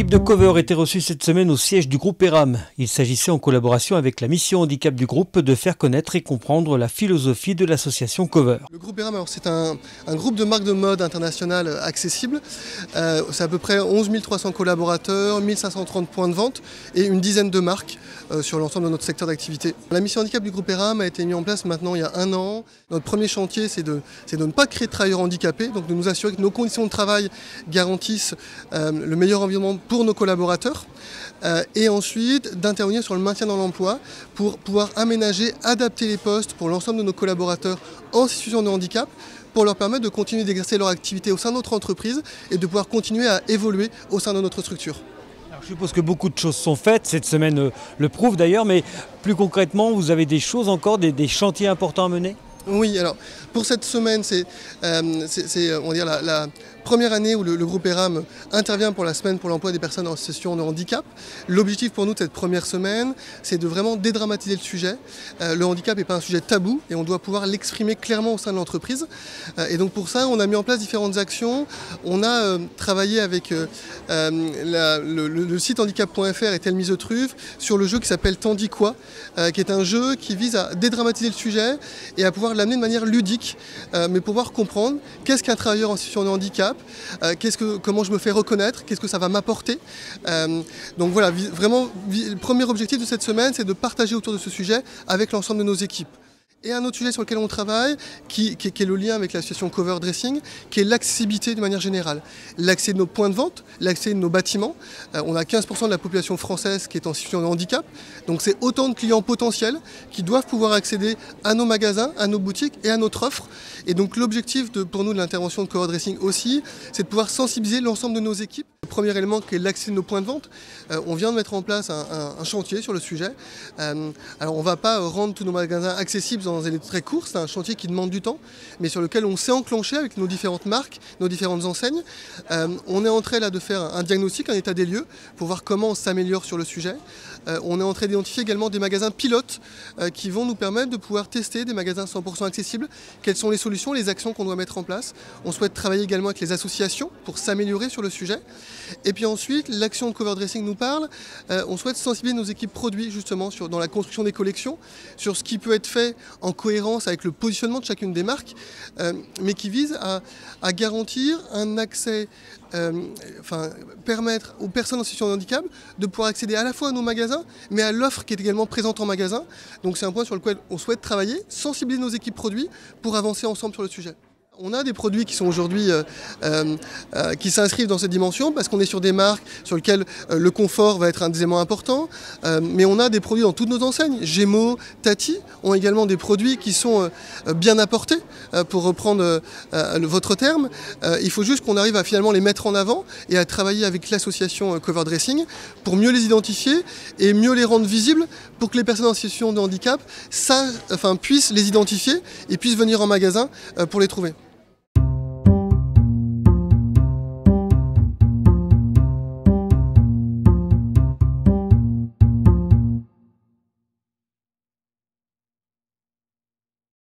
L'équipe de Cover était reçue cette semaine au siège du groupe ERAM. Il s'agissait, en collaboration avec la mission handicap du groupe, de faire connaître et comprendre la philosophie de l'association Cover. Le groupe ERAM, c'est un groupe de marques de mode internationales accessibles. C'est à peu près 11 300 collaborateurs, 1530 points de vente et une dizaine de marques sur l'ensemble de notre secteur d'activité. La mission handicap du groupe ERAM a été mise en place maintenant il y a 1 an. Notre premier chantier, c'est de ne pas créer de travailleurs handicapés, donc de nous assurer que nos conditions de travail garantissent le meilleur environnement pour nos collaborateurs et ensuite d'intervenir sur le maintien dans l'emploi pour pouvoir aménager, adapter les postes pour l'ensemble de nos collaborateurs en situation de handicap pour leur permettre de continuer d'exercer leur activité au sein de notre entreprise et de pouvoir continuer à évoluer au sein de notre structure. Alors, je suppose que beaucoup de choses sont faites, cette semaine le prouve d'ailleurs, mais plus concrètement, vous avez des choses encore, des chantiers importants à mener ? Oui, alors pour cette semaine, c'est on va dire la première année où le groupe ERAM intervient pour la semaine pour l'emploi des personnes en situation de handicap. L'objectif pour nous de cette première semaine, c'est de vraiment dédramatiser le sujet. Le handicap n'est pas un sujet tabou et on doit pouvoir l'exprimer clairement au sein de l'entreprise. Et donc pour ça, on a mis en place différentes actions. On a travaillé avec le site handicap.fr et Telmise Truffe sur le jeu qui s'appelle Tandis quoi, qui est un jeu qui vise à dédramatiser le sujet et à pouvoir l'amener de manière ludique, mais pouvoir comprendre qu'est-ce qu'un travailleur en situation de handicap, comment je me fais reconnaître, qu'est-ce que ça va m'apporter. Donc voilà, vraiment, le premier objectif de cette semaine, c'est de partager autour de ce sujet avec l'ensemble de nos équipes. Et un autre sujet sur lequel on travaille, qui est le lien avec l'association Cover Dressing, qui est l'accessibilité de manière générale. L'accès de nos points de vente, l'accès de nos bâtiments. On a 15% de la population française qui est en situation de handicap. Donc c'est autant de clients potentiels qui doivent pouvoir accéder à nos magasins, à nos boutiques et à notre offre. Et donc l'objectif pour nous de l'intervention de Cover Dressing aussi, c'est de pouvoir sensibiliser l'ensemble de nos équipes. Le premier élément qui est l'accès de nos points de vente. On vient de mettre en place un chantier sur le sujet. Alors on ne va pas rendre tous nos magasins accessibles dans un délai très court, c'est un chantier qui demande du temps, mais sur lequel on s'est enclenché avec nos différentes marques, nos différentes enseignes. On est en train là de faire un diagnostic, un état des lieux, pour voir comment on s'améliore sur le sujet. On est en train d'identifier également des magasins pilotes qui vont nous permettre de pouvoir tester des magasins 100% accessibles. Quelles sont les solutions, les actions qu'on doit mettre en place. On souhaite travailler également avec les associations pour s'améliorer sur le sujet. Et puis ensuite, l'action de Cover Dressing nous parle. On souhaite sensibiliser nos équipes produits justement dans la construction des collections, sur ce qui peut être fait en cohérence avec le positionnement de chacune des marques, mais qui vise à garantir un accès, permettre aux personnes en situation de handicap de pouvoir accéder à la fois à nos magasins, mais à l'offre qui est également présente en magasin. Donc c'est un point sur lequel on souhaite travailler, sensibiliser nos équipes produits pour avancer ensemble sur le sujet. On a des produits qui sont aujourd'hui qui s'inscrivent dans cette dimension parce qu'on est sur des marques sur lesquelles le confort va être un des éléments importants. Mais on a des produits dans toutes nos enseignes. Gémeaux, Tati ont également des produits qui sont bien apportés, pour reprendre votre terme. Il faut juste qu'on arrive à finalement les mettre en avant et à travailler avec l'association Cover Dressing pour mieux les identifier et mieux les rendre visibles pour que les personnes en situation de handicap puissent les identifier et puissent venir en magasin pour les trouver.